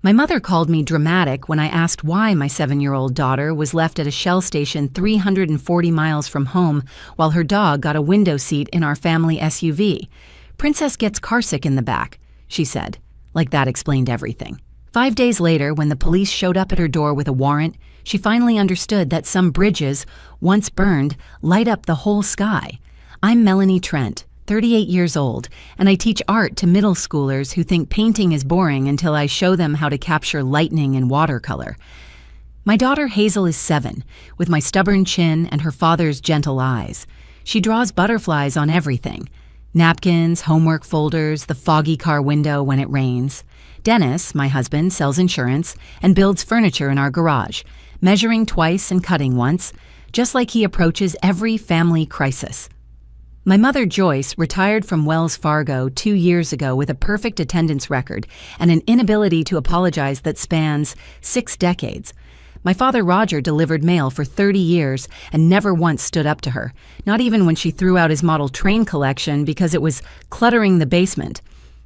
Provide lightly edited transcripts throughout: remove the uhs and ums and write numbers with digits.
My mother called me dramatic when I asked why my 7-year-old daughter was left at a Shell station 340 miles from home while her dog got a window seat in our family SUV. "Princess gets carsick in the back," she said. Like that explained everything. 5 days later, when the police showed up at her door with a warrant, she finally understood that some bridges, once burned, light up the whole sky. I'm Melanie Trent, 38 years old, and I teach art to middle schoolers who think painting is boring until I show them how to capture lightning in watercolor. My daughter Hazel is 7, with my stubborn chin and her father's gentle eyes. She draws butterflies on everything: napkins, homework folders, the foggy car window when it rains. Dennis, my husband, sells insurance and builds furniture in our garage, measuring twice and cutting once, just like he approaches every family crisis. My mother, Joyce, retired from Wells Fargo 2 years ago with a perfect attendance record and an inability to apologize that spans 6 decades. My father, Roger, delivered mail for 30 years and never once stood up to her, not even when she threw out his model train collection because it was cluttering the basement.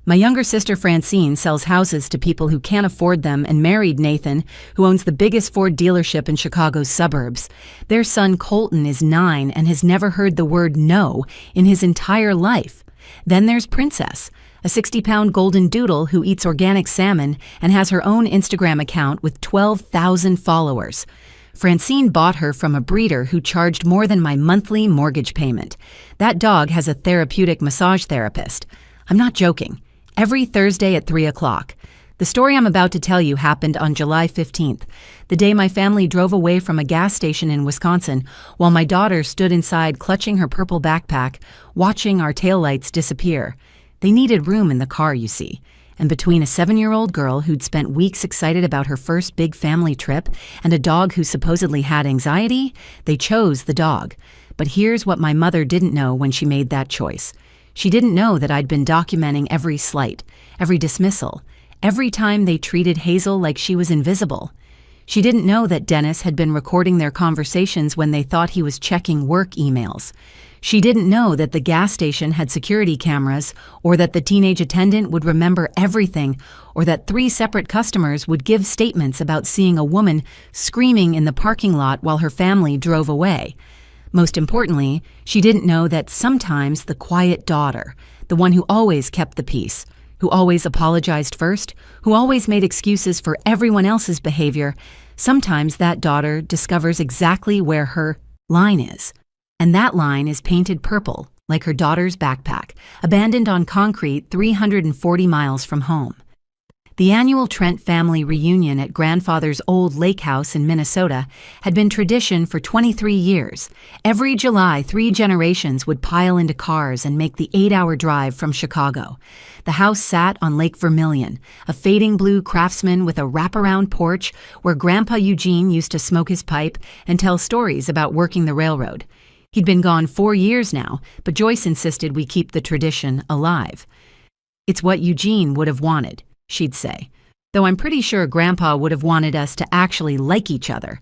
My younger sister, Francine, sells houses to people who can't afford them and married Nathan, who owns the biggest Ford dealership in Chicago's suburbs. Their son, Colton, is 9 and has never heard the word no in his entire life. Then there's Princess, a 60-pound golden doodle who eats organic salmon and has her own Instagram account with 12,000 followers. Francine bought her from a breeder who charged more than my monthly mortgage payment. That dog has a therapeutic massage therapist. I'm not joking. Every Thursday at 3 o'clock. The story I'm about to tell you happened on July 15th, the day my family drove away from a gas station in Wisconsin while my daughter stood inside clutching her purple backpack, watching our taillights disappear. They needed room in the car, you see. And between a 7-year-old girl who'd spent weeks excited about her first big family trip and a dog who supposedly had anxiety, they chose the dog. But here's what my mother didn't know when she made that choice. She didn't know that I'd been documenting every slight, every dismissal, every time they treated Hazel like she was invisible. She didn't know that Dennis had been recording their conversations when they thought he was checking work emails. She didn't know that the gas station had security cameras, or that the teenage attendant would remember everything, or that 3 separate customers would give statements about seeing a woman screaming in the parking lot while her family drove away. Most importantly, she didn't know that sometimes the quiet daughter, the one who always kept the peace, who always apologized first, who always made excuses for everyone else's behavior, sometimes that daughter discovers exactly where her line is. And that line is painted purple, like her daughter's backpack, abandoned on concrete 340 miles from home. The annual Trent family reunion at grandfather's old lake house in Minnesota had been tradition for 23 years. Every July, 3 generations would pile into cars and make the 8-hour drive from Chicago. The house sat on Lake Vermilion, a fading blue Craftsman with a wraparound porch where Grandpa Eugene used to smoke his pipe and tell stories about working the railroad. He'd been gone 4 years now, but Joyce insisted we keep the tradition alive. "It's what Eugene would have wanted," she'd say, though I'm pretty sure Grandpa would have wanted us to actually like each other.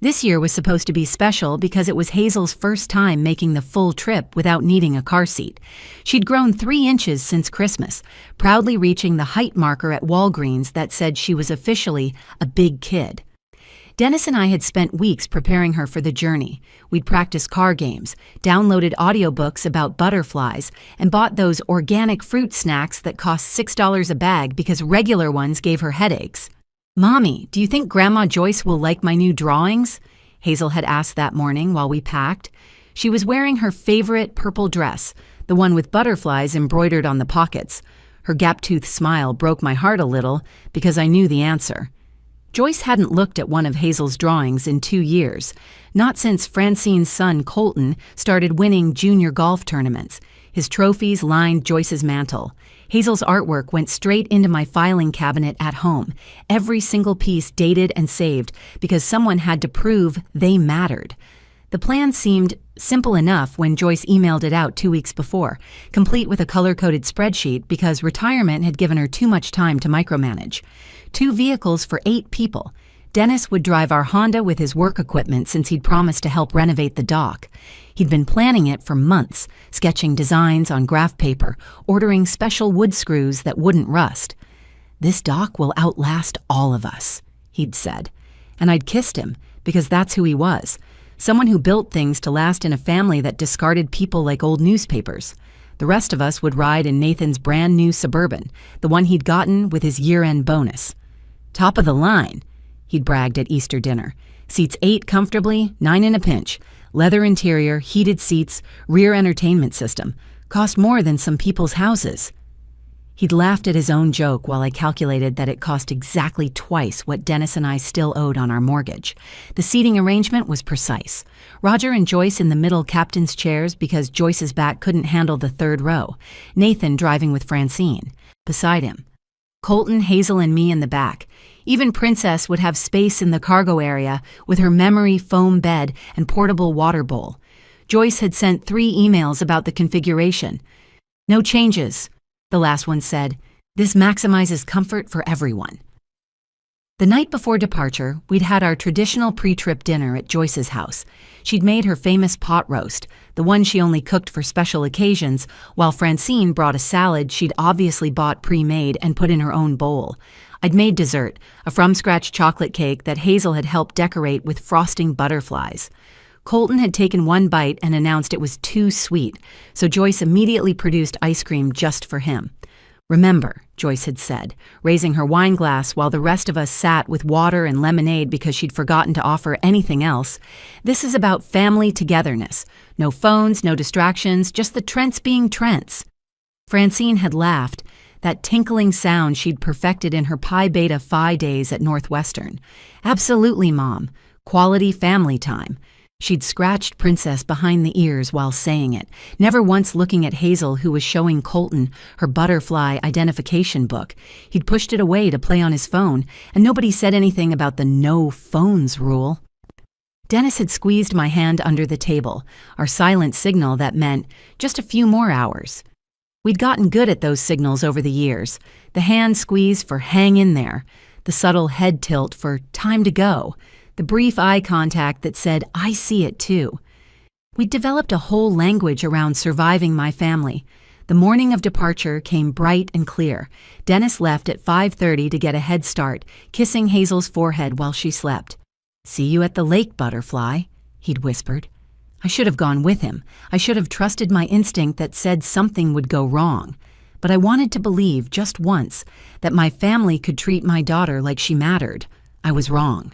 This year was supposed to be special because it was Hazel's first time making the full trip without needing a car seat. She'd grown 3 inches since Christmas, proudly reaching the height marker at Walgreens that said she was officially a big kid. Dennis and I had spent weeks preparing her for the journey. We'd practiced car games, downloaded audiobooks about butterflies, and bought those organic fruit snacks that cost $6 a bag because regular ones gave her headaches. "Mommy, do you think Grandma Joyce will like my new drawings?" Hazel had asked that morning while we packed. She was wearing her favorite purple dress, the one with butterflies embroidered on the pockets. Her gap-toothed smile broke my heart a little because I knew the answer. Joyce hadn't looked at one of Hazel's drawings in 2 years, not since Francine's son Colton started winning junior golf tournaments. His trophies lined Joyce's mantle. Hazel's artwork went straight into my filing cabinet at home, every single piece dated and saved because someone had to prove they mattered. The plan seemed simple enough when Joyce emailed it out 2 weeks before, complete with a color-coded spreadsheet because retirement had given her too much time to micromanage. 2 vehicles for 8 people. Dennis would drive our Honda with his work equipment since he'd promised to help renovate the dock. He'd been planning it for months, sketching designs on graph paper, ordering special wood screws that wouldn't rust. "This doc will outlast all of us," he'd said. And I'd kissed him, because that's who he was. Someone who built things to last in a family that discarded people like old newspapers. The rest of us would ride in Nathan's brand new Suburban, the one he'd gotten with his year-end bonus. "Top of the line," he'd bragged at Easter dinner. "Seats 8 comfortably, 9 in a pinch. Leather interior, heated seats, rear entertainment system. Cost more than some people's houses." He'd laughed at his own joke while I calculated that it cost exactly twice what Dennis and I still owed on our mortgage. The seating arrangement was precise. Roger and Joyce in the middle captain's chairs because Joyce's back couldn't handle the third row. Nathan driving with Francine. Beside him. Colton, Hazel, and me in the back. Even Princess would have space in the cargo area with her memory foam bed and portable water bowl. Joyce had sent 3 emails about the configuration. "No changes," the last one said. "This maximizes comfort for everyone." The night before departure, we'd had our traditional pre-trip dinner at Joyce's house. She'd made her famous pot roast, the one she only cooked for special occasions, while Francine brought a salad she'd obviously bought pre-made and put in her own bowl. I'd made dessert, a from-scratch chocolate cake that Hazel had helped decorate with frosting butterflies. Colton had taken one bite and announced it was too sweet, so Joyce immediately produced ice cream just for him. "Remember," Joyce had said, raising her wine glass while the rest of us sat with water and lemonade because she'd forgotten to offer anything else, "this is about family togetherness. No phones, no distractions, just the Trents being Trents." Francine had laughed, that tinkling sound she'd perfected in her Pi Beta Phi days at Northwestern. "Absolutely, Mom. Quality family time." She'd scratched Princess behind the ears while saying it, never once looking at Hazel, who was showing Colton her butterfly identification book. He'd pushed it away to play on his phone, and nobody said anything about the no phones rule. Dennis had squeezed my hand under the table, our silent signal that meant just a few more hours. We'd gotten good at those signals over the years. The hand squeeze for hang in there, the subtle head tilt for time to go, the brief eye contact that said, "I see it too." We'd developed a whole language around surviving my family. The morning of departure came bright and clear. Dennis left at 5:30 to get a head start, kissing Hazel's forehead while she slept. "See you at the lake, butterfly," he'd whispered. I should have gone with him. I should have trusted my instinct that said something would go wrong. But I wanted to believe, just once, that my family could treat my daughter like she mattered. I was wrong.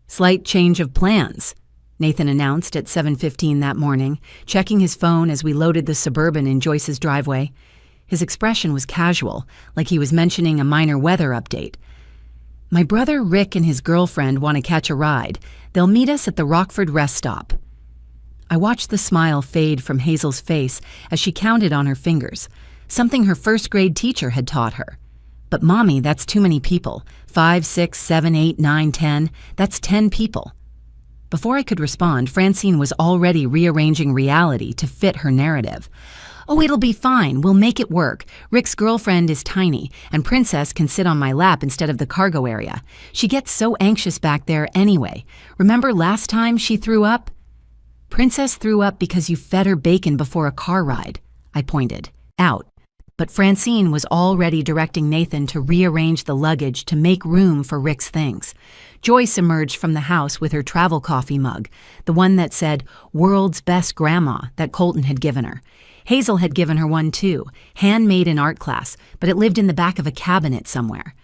"Slight change of plans," Nathan announced at 7:15 that morning, checking his phone as we loaded the Suburban in Joyce's driveway. His expression was casual, like he was mentioning a minor weather update. "My brother Rick and his girlfriend want to catch a ride. They'll meet us at the Rockford rest stop." I watched the smile fade from Hazel's face as she counted on her fingers, something her first-grade teacher had taught her. "But Mommy, that's too many people. 5, 6, 7, 8, 9, 10. That's 10 people." Before I could respond, Francine was already rearranging reality to fit her narrative. "Oh, it'll be fine. We'll make it work. Rick's girlfriend is tiny, and Princess can sit on my lap instead of the cargo area. She gets so anxious back there anyway. Remember last time she threw up?" "Princess threw up because you fed her bacon before a car ride," I pointed out. But Francine was already directing Nathan to rearrange the luggage to make room for Rick's things. Joyce emerged from the house with her travel coffee mug, the one that said, "World's Best Grandma," that Colton had given her. Hazel had given her one too, handmade in art class, but it lived in the back of a cabinet somewhere.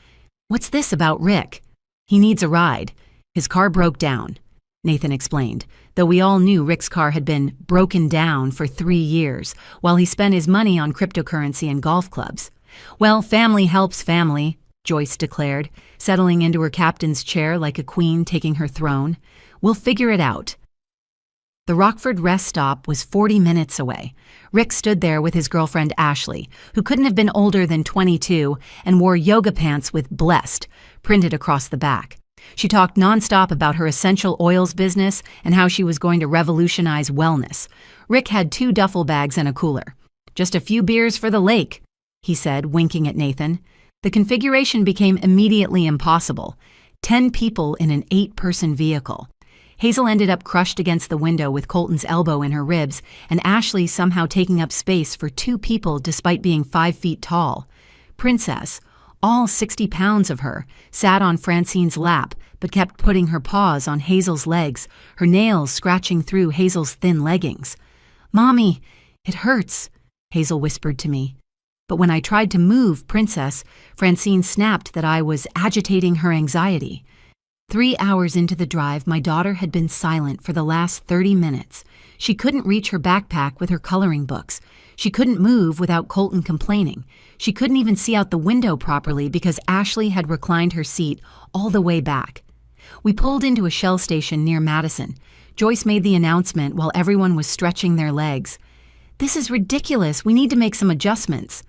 "What's this about Rick?" "He needs a ride. His car broke down," Nathan explained, though we all knew Rick's car had been broken down for 3 years, while he spent his money on cryptocurrency and golf clubs. "Well, family helps family," Joyce declared, settling into her captain's chair like a queen taking her throne. "We'll figure it out." The Rockford rest stop was 40 minutes away. Rick stood there with his girlfriend Ashley, who couldn't have been older than 22, and wore yoga pants with "Blessed" printed across the back. She talked nonstop about her essential oils business and how she was going to revolutionize wellness. Rick had 2 duffel bags and a cooler. "Just a few beers for the lake," he said, winking at Nathan. The configuration became immediately impossible. 10 people in an 8-person vehicle. Hazel ended up crushed against the window with Colton's elbow in her ribs, and Ashley somehow taking up space for 2 people despite being 5 feet tall. Princess, All 60 pounds of her sat on Francine's lap, but kept putting her paws on Hazel's legs, her nails scratching through Hazel's thin leggings. "Mommy, it hurts," Hazel whispered to me. But when I tried to move Princess, Francine snapped that I was agitating her anxiety. 3 hours into the drive, my daughter had been silent for the last 30 minutes. She couldn't reach her backpack with her coloring books. She couldn't move without Colton complaining. She couldn't even see out the window properly because Ashley had reclined her seat all the way back. We pulled into a Shell station near Madison. Joyce made the announcement while everyone was stretching their legs. "This is ridiculous. We need to make some adjustments."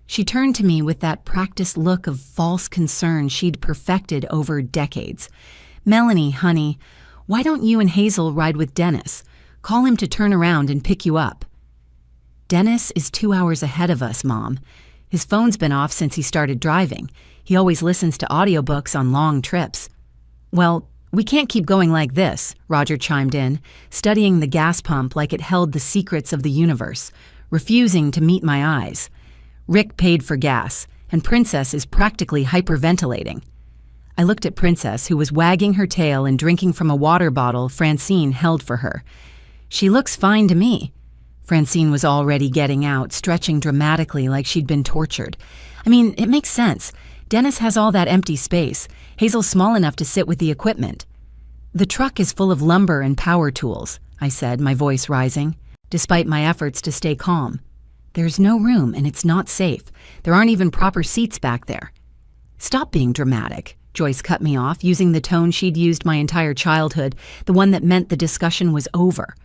She turned to me with that practiced look of false concern she'd perfected over decades. "Melanie, honey, why don't you and Hazel ride with Dennis? Call him to turn around and pick you up." "Dennis is 2 hours ahead of us, Mom. His phone's been off since he started driving. He always listens to audiobooks on long trips." "Well, we can't keep going like this," Roger chimed in, studying the gas pump like it held the secrets of the universe, refusing to meet my eyes. "Rick paid for gas, and Princess is practically hyperventilating." I looked at Princess, who was wagging her tail and drinking from a water bottle Francine held for her. "She looks fine to me." Francine was already getting out, stretching dramatically like she'd been tortured. "I mean, it makes sense. Dennis has all that empty space. Hazel's small enough to sit with the equipment." "The truck is full of lumber and power tools," I said, my voice rising, despite my efforts to stay calm. "There's no room and it's not safe. There aren't even proper seats back there." "Stop being dramatic," Joyce cut me off, using the tone she'd used my entire childhood, the one that meant the discussion was over.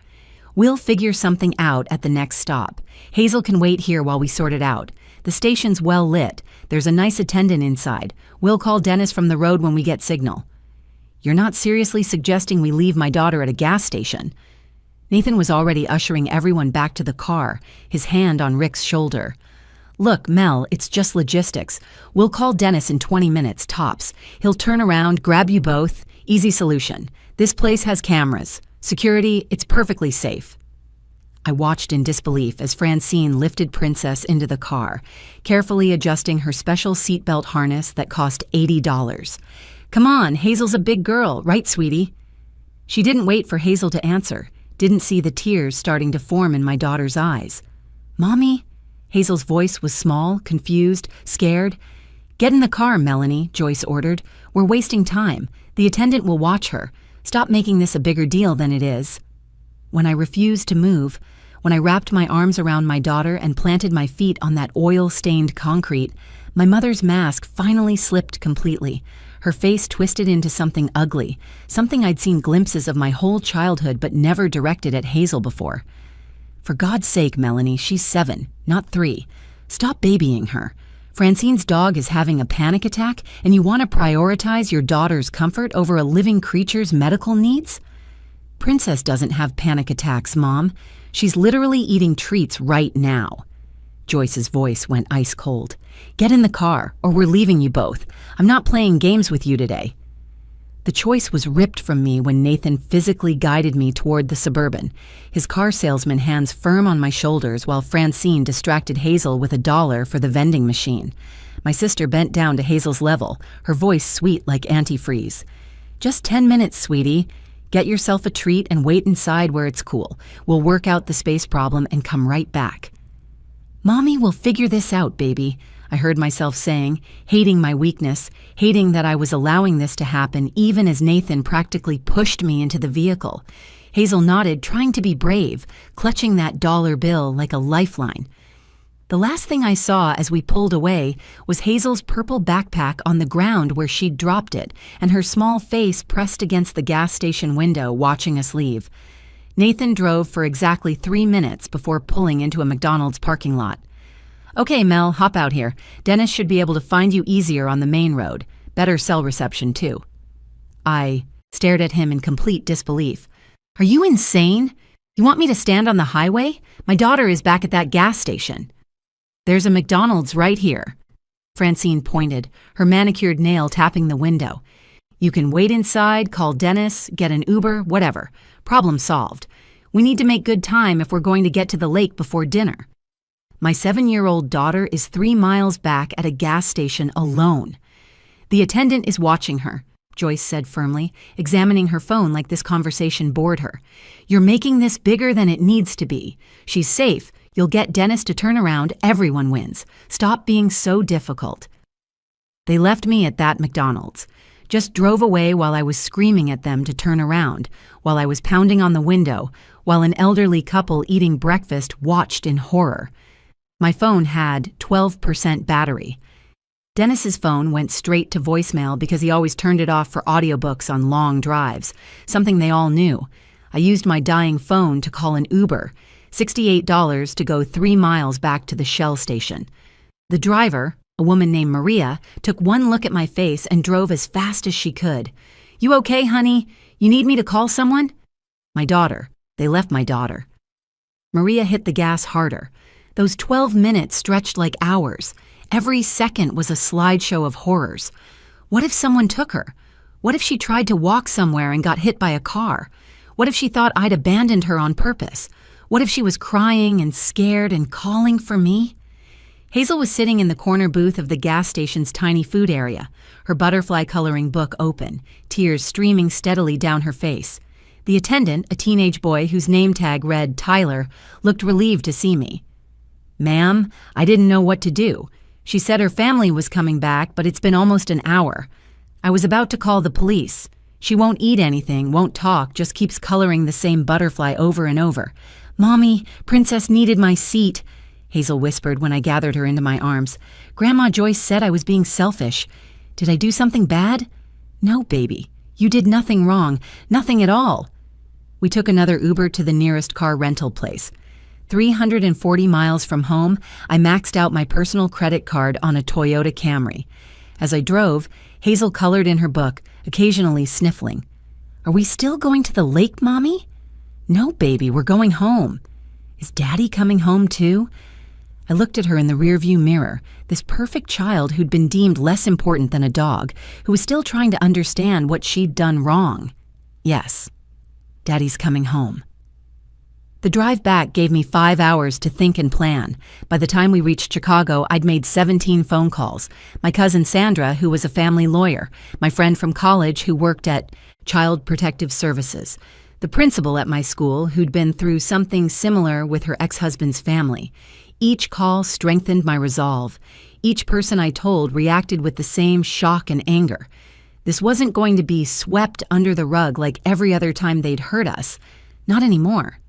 "We'll figure something out at the next stop. Hazel can wait here while we sort it out. The station's well lit. There's a nice attendant inside. We'll call Dennis from the road when we get signal." "You're not seriously suggesting we leave my daughter at a gas station?" Nathan was already ushering everyone back to the car, his hand on Rick's shoulder. "Look, Mel, it's just logistics. We'll call Dennis in 20 minutes, tops. He'll turn around, grab you both. Easy solution. This place has cameras. Security, it's perfectly safe." I watched in disbelief as Francine lifted Princess into the car, carefully adjusting her special seatbelt harness that cost $80. "Come on, Hazel's a big girl, right, sweetie?" She didn't wait for Hazel to answer. Didn't see the tears starting to form in my daughter's eyes. "Mommy?" Hazel's voice was small, confused, scared. "Get in the car, Melanie," Joyce ordered. "We're wasting time. The attendant will watch her. Stop making this a bigger deal than it is." When I refused to move, when I wrapped my arms around my daughter and planted my feet on that oil-stained concrete, my mother's mask finally slipped completely. Her face twisted into something ugly, something I'd seen glimpses of my whole childhood but never directed at Hazel before. "For God's sake, Melanie, she's 7, not 3. Stop babying her. Francine's dog is having a panic attack, and you want to prioritize your daughter's comfort over a living creature's medical needs?" "Princess doesn't have panic attacks, Mom. She's literally eating treats right now." Joyce's voice went ice cold. "Get in the car, or we're leaving you both. I'm not playing games with you today." The choice was ripped from me when Nathan physically guided me toward the Suburban, his car salesman hands firm on my shoulders while Francine distracted Hazel with $1 for the vending machine. My sister bent down to Hazel's level, her voice sweet like antifreeze. "Just 10 minutes, sweetie. Get yourself a treat and wait inside where it's cool. We'll work out the space problem and come right back." "Mommy will figure this out, baby," I heard myself saying, hating my weakness, hating that I was allowing this to happen even as Nathan practically pushed me into the vehicle. Hazel nodded, trying to be brave, clutching that dollar bill like a lifeline. The last thing I saw as we pulled away was Hazel's purple backpack on the ground where she'd dropped it, and her small face pressed against the gas station window watching us leave. Nathan drove for exactly 3 minutes before pulling into a McDonald's parking lot. "Okay, Mel, hop out here. Dennis should be able to find you easier on the main road. Better cell reception, too." I stared at him in complete disbelief. "Are you insane? You want me to stand on the highway? My daughter is back at that gas station." "There's a McDonald's right here." Francine pointed, her manicured nail tapping the window. "You can wait inside, call Dennis, get an Uber, whatever. Problem solved. We need to make good time if we're going to get to the lake before dinner." My 7-year-old daughter is 3 miles back at a gas station alone. The attendant is watching her, Joyce said firmly, examining her phone like this conversation bored her. You're making this bigger than it needs to be. She's safe. You'll get Dennis to turn around. Everyone wins. Stop being so difficult. They left me at that McDonald's. Just drove away while I was screaming at them to turn around, while I was pounding on the window, while an elderly couple eating breakfast watched in horror. My phone had 12% battery. Dennis's phone went straight to voicemail because he always turned it off for audiobooks on long drives, something they all knew. I used my dying phone to call an Uber, $68 to go 3 miles back to the Shell station. The driver, a woman named Maria, took one look at my face and drove as fast as she could. You okay, honey? You need me to call someone? My daughter. They left my daughter. Maria hit the gas harder. Those 12 minutes stretched like hours. Every second was a slideshow of horrors. What if someone took her? What if she tried to walk somewhere and got hit by a car? What if she thought I'd abandoned her on purpose? What if she was crying and scared and calling for me? Hazel was sitting in the corner booth of the gas station's tiny food area, her butterfly-coloring book open, tears streaming steadily down her face. The attendant, a teenage boy whose name tag read Tyler, looked relieved to see me. Ma'am, I didn't know what to do. She said her family was coming back, but it's been almost an hour. I was about to call the police. She won't eat anything, won't talk, just keeps coloring the same butterfly over and over. Mommy, Princess needed my seat, Hazel whispered when I gathered her into my arms. Grandma Joyce said I was being selfish. Did I do something bad? No, baby. You did nothing wrong. Nothing at all. We took another Uber to the nearest car rental place. 340 miles from home, I maxed out my personal credit card on a Toyota Camry. As I drove, Hazel colored in her book, occasionally sniffling. Are we still going to the lake, Mommy? No, baby, we're going home. Is Daddy coming home too? I looked at her in the rearview mirror, this perfect child who'd been deemed less important than a dog, who was still trying to understand what she'd done wrong. Yes, Daddy's coming home. The drive back gave me 5 hours to think and plan. By the time we reached Chicago, I'd made 17 phone calls. My cousin Sandra, who was a family lawyer, my friend from college who worked at Child Protective Services, the principal at my school who'd been through something similar with her ex-husband's family. Each call strengthened my resolve. Each person I told reacted with the same shock and anger. This wasn't going to be swept under the rug like every other time they'd hurt us. Not anymore.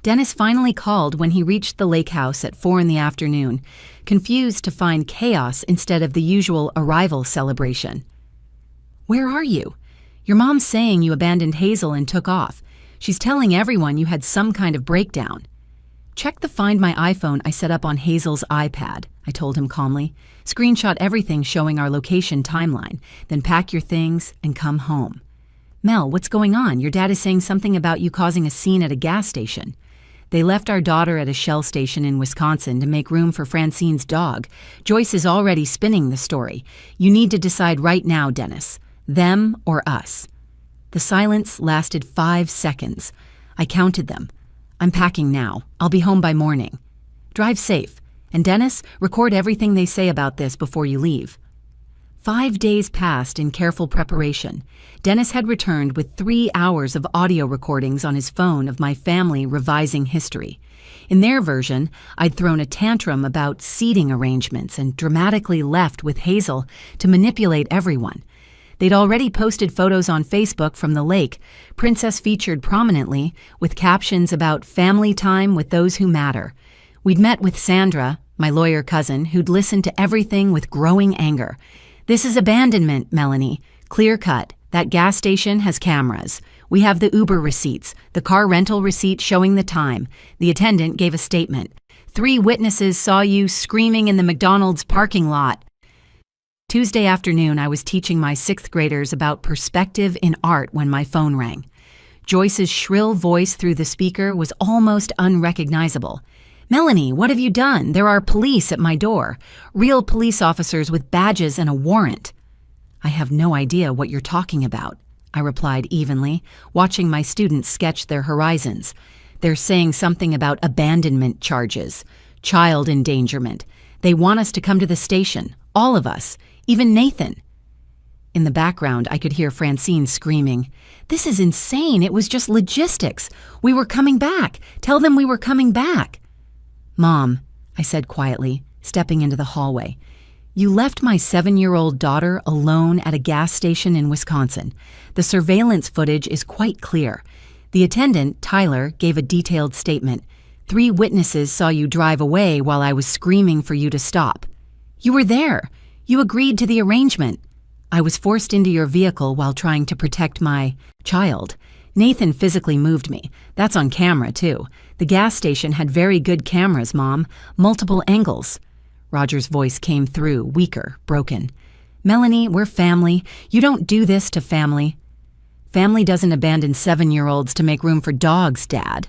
Dennis finally called when he reached the lake house at 4 p.m, confused to find chaos instead of the usual arrival celebration. Where are you? Your mom's saying you abandoned Hazel and took off. She's telling everyone you had some kind of breakdown. Check the Find My iPhone I set up on Hazel's iPad, I told him calmly. Screenshot everything showing our location timeline, then pack your things and come home. Mel, what's going on? Your dad is saying something about you causing a scene at a gas station. They left our daughter at a Shell station in Wisconsin to make room for Francine's dog. Joyce is already spinning the story. You need to decide right now, Dennis. Them or us. The silence lasted 5 seconds. I counted them. I'm packing now. I'll be home by morning. Drive safe. And Dennis, record everything they say about this before you leave. 5 days passed in careful preparation. Dennis had returned with 3 hours of audio recordings on his phone of my family revising history. In their version, I'd thrown a tantrum about seating arrangements and dramatically left with Hazel to manipulate everyone. They'd already posted photos on Facebook from the lake, Princess featured prominently, with captions about family time with those who matter. We'd met with Sandra, my lawyer cousin, who'd listened to everything with growing anger. This is abandonment, Melanie. Clear cut. That gas station has cameras. We have the Uber receipts, the car rental receipt showing the time. The attendant gave a statement. 3 witnesses saw you screaming in the McDonald's parking lot. Tuesday afternoon, I was teaching my 6th graders about perspective in art when my phone rang. Joyce's shrill voice through the speaker was almost unrecognizable. Melanie, what have you done? There are police at my door. Real police officers with badges and a warrant. I have no idea what you're talking about, I replied evenly, watching my students sketch their horizons. They're saying something about abandonment charges. Child endangerment. They want us to come to the station. All of us. Even Nathan. In the background, I could hear Francine screaming, "This is insane. It was just logistics. We were coming back. Tell them we were coming back." "Mom," I said quietly, stepping into the hallway, "you left my 7-year-old daughter alone at a gas station in Wisconsin. The surveillance footage is quite clear. The attendant, Tyler, gave a detailed statement. 3 witnesses saw you drive away while I was screaming for you to stop. You were there. You agreed to the arrangement. I was forced into your vehicle while trying to protect my child. Nathan physically moved me. That's on camera, too. The gas station had very good cameras, Mom. Multiple angles." Roger's voice came through, weaker, broken. "Melanie, we're family. You don't do this to family." "Family doesn't abandon 7-year-olds to make room for dogs, Dad."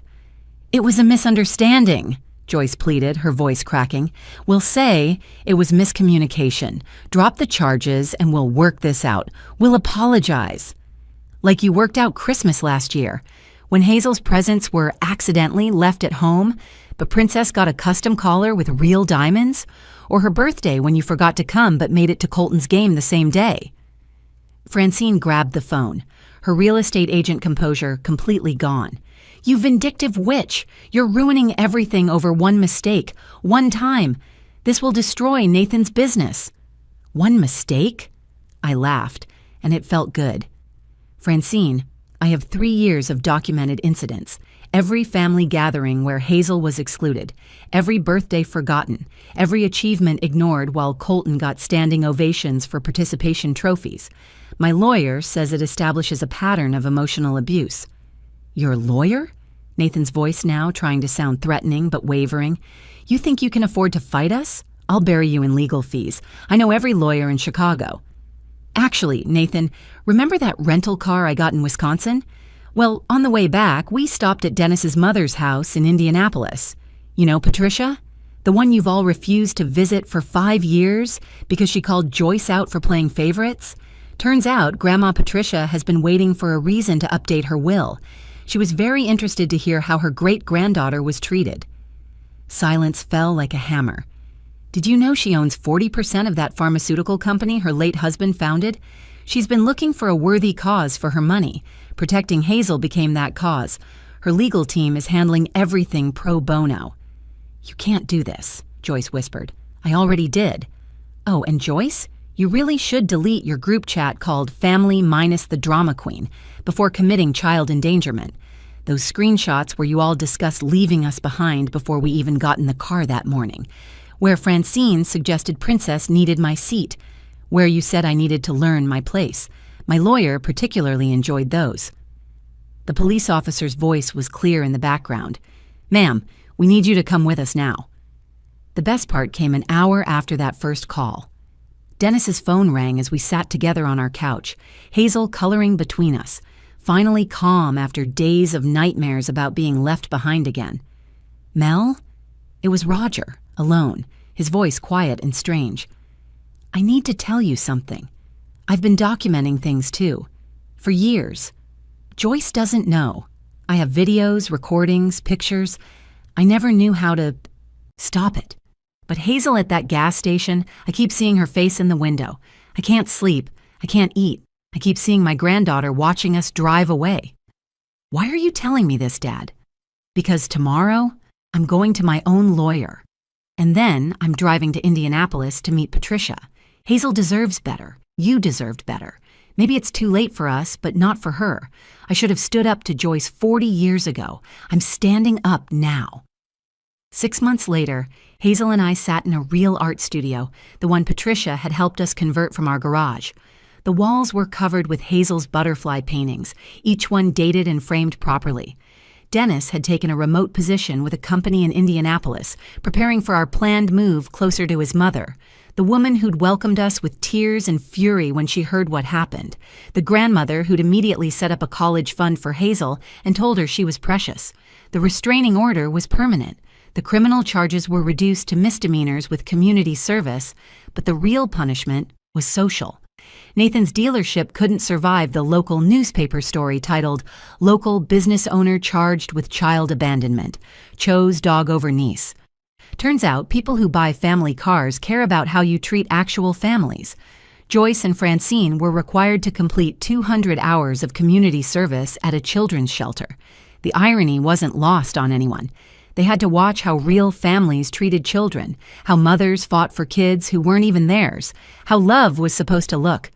"It was a misunderstanding," Joyce pleaded, her voice cracking. "We'll say it was miscommunication. Drop the charges and we'll work this out. We'll apologize. Like you worked out Christmas last year, when Hazel's presents were accidentally left at home, but Princess got a custom collar with real diamonds, or her birthday when you forgot to come but made it to Colton's game the same day." Francine grabbed the phone, her real estate agent composure completely gone. "You vindictive witch! You're ruining everything over one mistake, one time. This will destroy Nathan's business." "One mistake?" I laughed, and it felt good. "Francine, I have 3 years of documented incidents. Every family gathering where Hazel was excluded, every birthday forgotten, every achievement ignored while Colton got standing ovations for participation trophies. My lawyer says it establishes a pattern of emotional abuse." "Your lawyer?" Nathan's voice now trying to sound threatening but wavering. "You think you can afford to fight us? I'll bury you in legal fees. I know every lawyer in Chicago." "Actually, Nathan, remember that rental car I got in Wisconsin? Well, on the way back, we stopped at Dennis's mother's house in Indianapolis. You know Patricia? The one you've all refused to visit for 5 years because she called Joyce out for playing favorites? Turns out Grandma Patricia has been waiting for a reason to update her will. She was very interested to hear how her great-granddaughter was treated." Silence fell like a hammer. "Did you know she owns 40% of that pharmaceutical company her late husband founded? She's been looking for a worthy cause for her money. Protecting Hazel became that cause. Her legal team is handling everything pro bono." "You can't do this," Joyce whispered. "I already did." "Oh, and Joyce? You really should delete your group chat called Family Minus the Drama Queen before committing child endangerment. Those screenshots where you all discussed leaving us behind before we even got in the car that morning, where Francine suggested Princess needed my seat, where you said I needed to learn my place. My lawyer particularly enjoyed those." The police officer's voice was clear in the background. "Ma'am, we need you to come with us now." The best part came an hour after that first call. Dennis's phone rang as we sat together on our couch, Hazel coloring between us, finally calm after days of nightmares about being left behind again. "Mel?" It was Roger, alone, his voice quiet and strange. "I need to tell you something. I've been documenting things too. For years. Joyce doesn't know. I have videos, recordings, pictures. I never knew how to stop it. But Hazel at that gas station, I keep seeing her face in the window. I can't sleep. I can't eat. I keep seeing my granddaughter watching us drive away." "Why are you telling me this, Dad?" "Because tomorrow, I'm going to my own lawyer. And then I'm driving to Indianapolis to meet Patricia. Hazel deserves better. You deserved better. Maybe it's too late for us, but not for her. I should have stood up to Joyce 40 years ago. I'm standing up now." 6 months later, Hazel and I sat in a real art studio, the one Patricia had helped us convert from our garage. The walls were covered with Hazel's butterfly paintings, each one dated and framed properly. Dennis had taken a remote position with a company in Indianapolis, preparing for our planned move closer to his mother, the woman who'd welcomed us with tears and fury when she heard what happened, the grandmother who'd immediately set up a college fund for Hazel and told her she was precious. The restraining order was permanent. The criminal charges were reduced to misdemeanors with community service, but the real punishment was social. Nathan's dealership couldn't survive the local newspaper story titled, "Local Business Owner Charged with Child Abandonment. Chose Dog Over Niece." Turns out people who buy family cars care about how you treat actual families. Joyce and Francine were required to complete 200 hours of community service at a children's shelter. The irony wasn't lost on anyone. They had to watch how real families treated children, how mothers fought for kids who weren't even theirs, how love was supposed to look.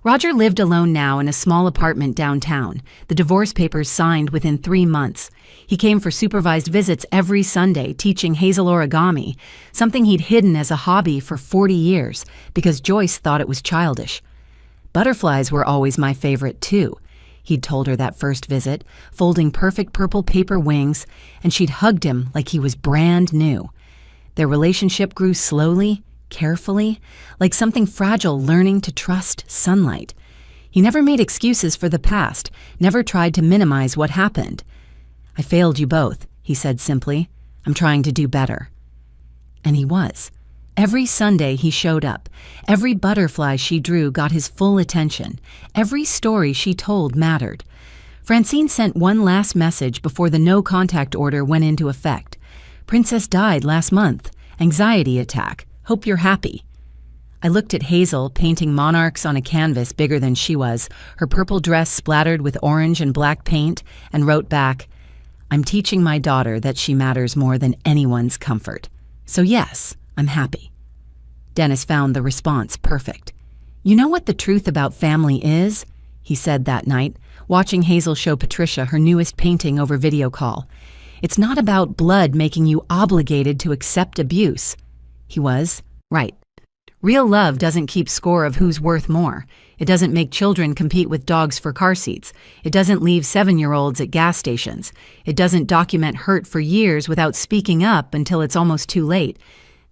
Roger lived alone now in a small apartment downtown, the divorce papers signed within 3 months. He came for supervised visits every Sunday, teaching Hazel origami, something he'd hidden as a hobby for 40 years because Joyce thought it was childish. Butterflies were always my favorite, too, he'd told her that first visit, folding perfect purple paper wings, and she'd hugged him like he was brand new. Their relationship grew slowly, carefully, like something fragile learning to trust sunlight. He never made excuses for the past, never tried to minimize what happened. "I failed you both," he said simply. "I'm trying to do better." And he was. Every Sunday he showed up. Every butterfly she drew got his full attention. Every story she told mattered. Francine sent one last message before the no-contact order went into effect. "Princess died last month. Anxiety attack. Hope you're happy." I looked at Hazel painting monarchs on a canvas bigger than she was, her purple dress splattered with orange and black paint, and wrote back, "I'm teaching my daughter that she matters more than anyone's comfort. So yes, I'm happy." Dennis found the response perfect. "You know what the truth about family is?" he said that night, watching Hazel show Patricia her newest painting over video call. "It's not about blood making you obligated to accept abuse." He was right. Real love doesn't keep score of who's worth more. It doesn't make children compete with dogs for car seats. It doesn't leave 7-year-olds at gas stations. It doesn't document hurt for years without speaking up until it's almost too late.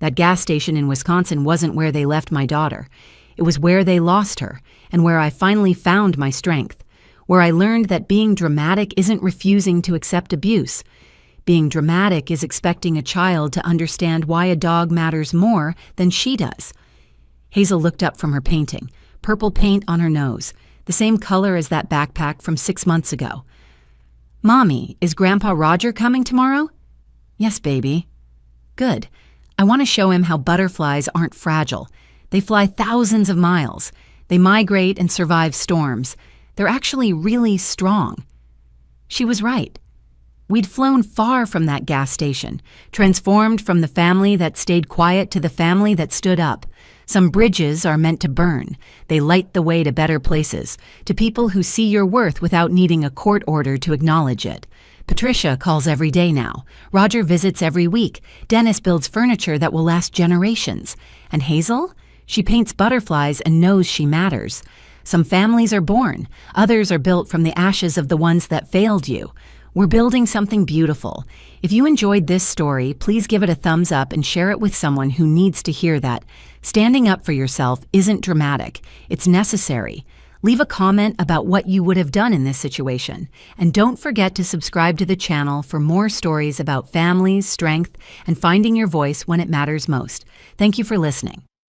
That gas station in Wisconsin wasn't where they left my daughter. It was where they lost her, and where I finally found my strength, where I learned that being dramatic isn't refusing to accept abuse. Being dramatic is expecting a child to understand why a dog matters more than she does. Hazel looked up from her painting, purple paint on her nose, the same color as that backpack from 6 months ago. "Mommy, is Grandpa Roger coming tomorrow?" "Yes, baby." "Good. I want to show him how butterflies aren't fragile. They fly thousands of miles. They migrate and survive storms. They're actually really strong." She was right. We'd flown far from that gas station, transformed from the family that stayed quiet to the family that stood up. Some bridges are meant to burn. They light the way to better places, to people who see your worth without needing a court order to acknowledge it. Patricia calls every day now. Roger visits every week. Dennis builds furniture that will last generations. And Hazel? She paints butterflies and knows she matters. Some families are born. Others are built from the ashes of the ones that failed you. We're building something beautiful. If you enjoyed this story, please give it a thumbs up and share it with someone who needs to hear that. Standing up for yourself isn't dramatic. It's necessary. Leave a comment about what you would have done in this situation. And don't forget to subscribe to the channel for more stories about families, strength, and finding your voice when it matters most. Thank you for listening.